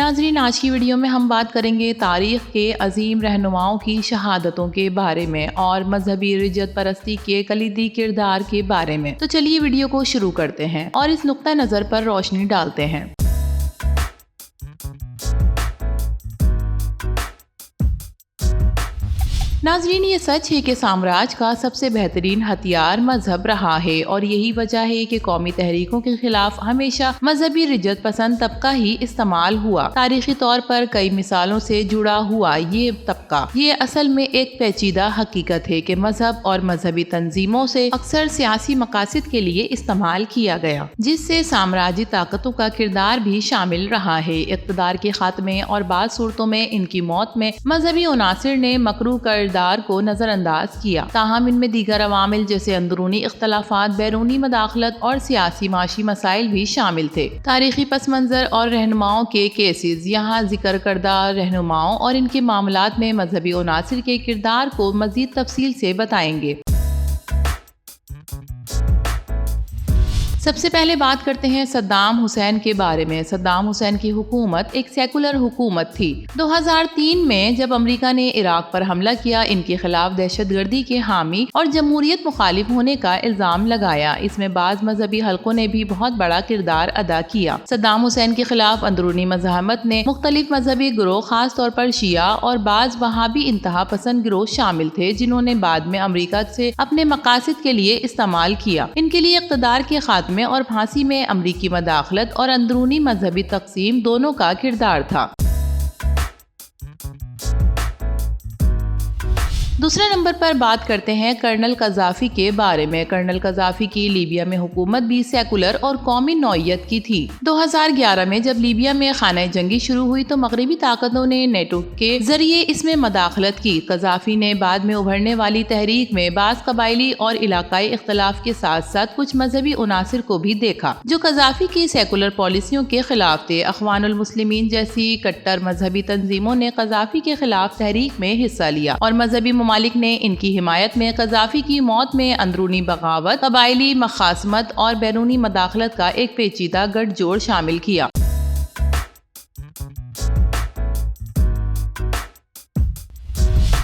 ناظرین، آج کی ویڈیو میں ہم بات کریں گے تاریخ کے عظیم رہنماؤں کی شہادتوں کے بارے میں اور مذہبی رجعت پرستی کے کلیدی کردار کے بارے میں۔ تو چلیے ویڈیو کو شروع کرتے ہیں اور اس نقطہ نظر پر روشنی ڈالتے ہیں۔ ناظرین، یہ سچ ہے کہ سامراج کا سب سے بہترین ہتھیار مذہب رہا ہے اور یہی وجہ ہے کہ قومی تحریکوں کے خلاف ہمیشہ مذہبی رجعت پسند طبقہ ہی استعمال ہوا۔ تاریخی طور پر کئی مثالوں سے جڑا ہوا یہ طبقہ یہ اصل میں ایک پیچیدہ حقیقت ہے کہ مذہب اور مذہبی تنظیموں سے اکثر سیاسی مقاصد کے لیے استعمال کیا گیا، جس سے سامراجی طاقتوں کا کردار بھی شامل رہا ہے۔ اقتدار کے خاتمے اور بعض صورتوں میں ان کی موت میں مذہبی عناصر نے مکروہ کردار کو نظر انداز کیا، تاہم ان میں دیگر عوامل جیسے اندرونی اختلافات، بیرونی مداخلت اور سیاسی معاشی مسائل بھی شامل تھے۔ تاریخی پس منظر اور رہنماؤں کے کیسز یہاں ذکر کردہ رہنماؤں اور ان کے معاملات میں مذہبی عناصر کے کردار کو مزید تفصیل سے بتائیں گے۔ سب سے پہلے بات کرتے ہیں صدام حسین کے بارے میں۔ صدام حسین کی حکومت ایک سیکولر حکومت تھی۔ 2003 میں جب امریکہ نے عراق پر حملہ کیا، ان کے خلاف دہشت گردی کے حامی اور جمہوریت مخالف ہونے کا الزام لگایا۔ اس میں بعض مذہبی حلقوں نے بھی بہت بڑا کردار ادا کیا۔ صدام حسین کے خلاف اندرونی مزاحمت نے مختلف مذہبی گروہ، خاص طور پر شیعہ اور بعض وہابی انتہا پسند گروہ شامل تھے، جنہوں نے بعد میں امریکہ سے اپنے مقاصد کے لیے استعمال کیا۔ ان کے لیے اقتدار کے خاتمے اور پھانسی میں امریکی مداخلت اور اندرونی مذہبی تقسیم دونوں کا کردار تھا۔ دوسرے نمبر پر بات کرتے ہیں کرنل قذافی کے بارے میں۔ کرنل قذافی کی لیبیا میں حکومت بھی سیکولر اور قومی نوعیت کی تھی۔ 2011 میں جب لیبیا میں خانہ جنگی شروع ہوئی تو مغربی طاقتوں نے نیٹو کے ذریعے اس میں مداخلت کی۔ قذافی نے بعد میں ابھرنے والی تحریک میں بعض قبائلی اور علاقائی اختلاف کے ساتھ ساتھ کچھ مذہبی عناصر کو بھی دیکھا، جو قذافی کی سیکولر پالیسیوں کے خلاف تھے۔ اخوان المسلمین جیسی کٹر مذہبی تنظیموں نے قذافی کے خلاف تحریک میں حصہ لیا اور مذہبی ممالک نے ان کی حمایت میں قذافی کی موت میں اندرونی بغاوت، قبائلی مخاصمت اور بیرونی مداخلت کا ایک پیچیدہ گٹھ جوڑ شامل کیا۔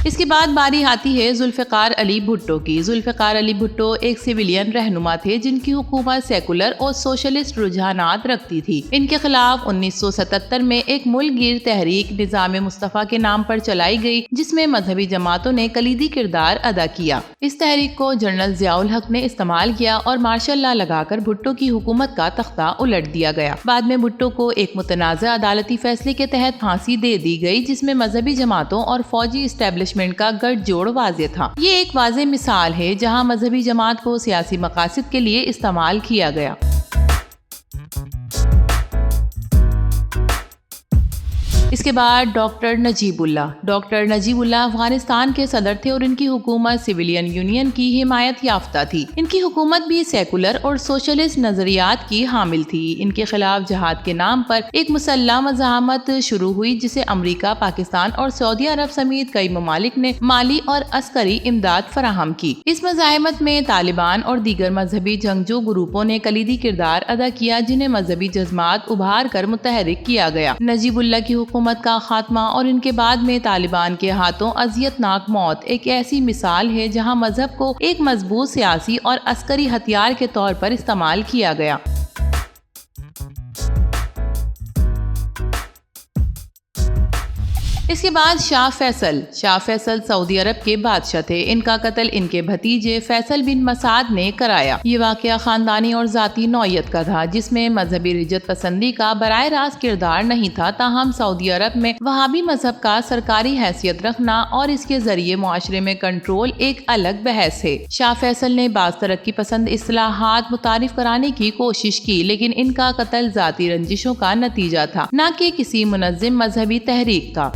اس کے بعد باری آتی ہے ذوالفقار علی بھٹو کی۔ ذوالفقار علی بھٹو ایک سویلین رہنما تھے جن کی حکومت سیکولر اور سوشلسٹ رجحانات رکھتی تھی۔ ان کے خلاف 1977 میں ایک ملک گیر تحریک نظام مصطفیٰ کے نام پر چلائی گئی، جس میں مذہبی جماعتوں نے کلیدی کردار ادا کیا۔ اس تحریک کو جنرل ضیاء الحق نے استعمال کیا اور مارشل لا لگا کر بھٹو کی حکومت کا تختہ الٹ دیا گیا۔ بعد میں بھٹو کو ایک متنازع عدالتی فیصلے کے تحت پھانسی دے دی گئی، جس میں مذہبی جماعتوں اور فوجی اسٹیبلشمنٹ کا گٹھ جوڑ واضح تھا۔ یہ ایک واضح مثال ہے جہاں مذہبی جماعت کو سیاسی مقاصد کے لیے استعمال کیا گیا۔ اس کے بعد ڈاکٹر نجیب اللہ۔ ڈاکٹر نجیب اللہ افغانستان کے صدر تھے اور ان کی حکومت سویلین یونین کی حمایت یافتہ تھی۔ ان کی حکومت بھی سیکولر اور سوشلسٹ نظریات کی حامل تھی۔ ان کے خلاف جہاد کے نام پر ایک مسلح مزاحمت شروع ہوئی، جسے امریکہ، پاکستان اور سعودی عرب سمیت کئی ممالک نے مالی اور عسکری امداد فراہم کی۔ اس مزاحمت میں طالبان اور دیگر مذہبی جنگجو گروپوں نے کلیدی کردار ادا کیا، جنہیں مذہبی جذبات ابھار کر متحرک کیا گیا۔ نجیب اللہ کی حکومت کا خاتمہ اور ان کے بعد میں طالبان کے ہاتھوں اذیت ناک موت ایک ایسی مثال ہے جہاں مذہب کو ایک مضبوط سیاسی اور عسکری ہتھیار کے طور پر استعمال کیا گیا۔ اس کے بعد شاہ فیصل۔ شاہ فیصل سعودی عرب کے بادشاہ تھے۔ ان کا قتل ان کے بھتیجے فیصل بن مسعود نے کرایا۔ یہ واقعہ خاندانی اور ذاتی نوعیت کا تھا، جس میں مذہبی رجعت پسندی کا براہ راست کردار نہیں تھا، تاہم سعودی عرب میں وہابی مذہب کا سرکاری حیثیت رکھنا اور اس کے ذریعے معاشرے میں کنٹرول ایک الگ بحث ہے۔ شاہ فیصل نے بعض ترقی پسند اصلاحات متعارف کرانے کی کوشش کی، لیکن ان کا قتل ذاتی رنجشوں کا نتیجہ تھا، نہ کہ کسی منظم مذہبی تحریک کا۔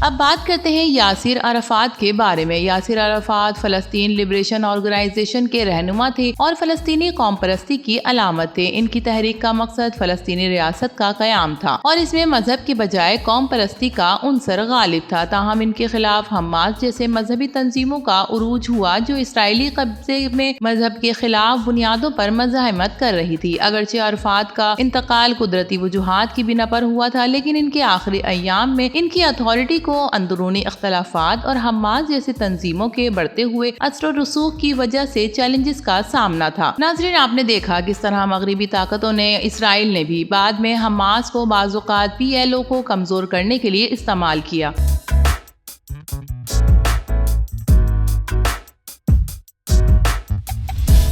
اب بات کرتے ہیں یاسر عرفات کے بارے میں۔ یاسر عرفات فلسطین لبریشن آرگنائزیشن کے رہنما تھے اور فلسطینی قوم پرستی کی علامت تھے۔ ان کی تحریک کا مقصد فلسطینی ریاست کا قیام تھا اور اس میں مذہب کے بجائے قوم پرستی کا عنصر غالب تھا۔ تاہم ان کے خلاف حماس جیسے مذہبی تنظیموں کا عروج ہوا جو اسرائیلی قبضے میں مذہب کے خلاف بنیادوں پر مزاحمت کر رہی تھی۔ اگرچہ عرفات کا انتقال قدرتی وجوہات کی بنا پر ہوا تھا، لیکن ان کے آخری ایام میں ان کی اتھارٹی کو اندرونی اختلافات اور حماس جیسی تنظیموں کے بڑھتے ہوئے اثر و رسوخ کی وجہ سے چیلنجز کا سامنا تھا۔ ناظرین، آپ نے دیکھا کس طرح مغربی طاقتوں نے، اسرائیل نے بھی بعد میں حماس کو بعض اوقات PLO کو کمزور کرنے کے لیے استعمال کیا۔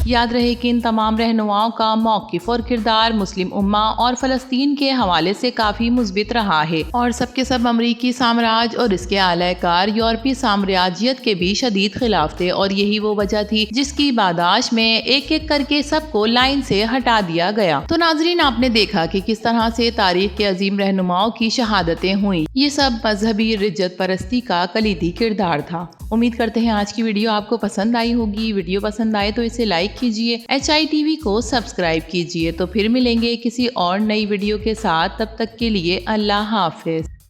یاد رہے کہ ان تمام رہنماؤں کا موقف اور کردار مسلم امہ اور فلسطین کے حوالے سے کافی مثبت رہا ہے، اور سب کے سب امریکی سامراج اور اس کے اعلی کار یورپی سامراجیت کے بھی شدید خلاف تھے، اور یہی وہ وجہ تھی جس کی پاداش میں ایک ایک کر کے سب کو لائن سے ہٹا دیا گیا۔ تو ناظرین، آپ نے دیکھا کہ کس طرح سے تاریخ کے عظیم رہنماؤں کی شہادتیں ہوئیں۔ یہ سب مذہبی رجت پرستی کا کلیدی کردار تھا۔ امید کرتے ہیں آج کی ویڈیو آپ کو پسند آئی ہوگی۔ ویڈیو پسند آئے تو اسے لائک کیجیے، HITV کو سبسکرائب کیجیے۔ تو پھر ملیں گے کسی اور نئی ویڈیو کے ساتھ، تب تک کے لیے اللہ حافظ۔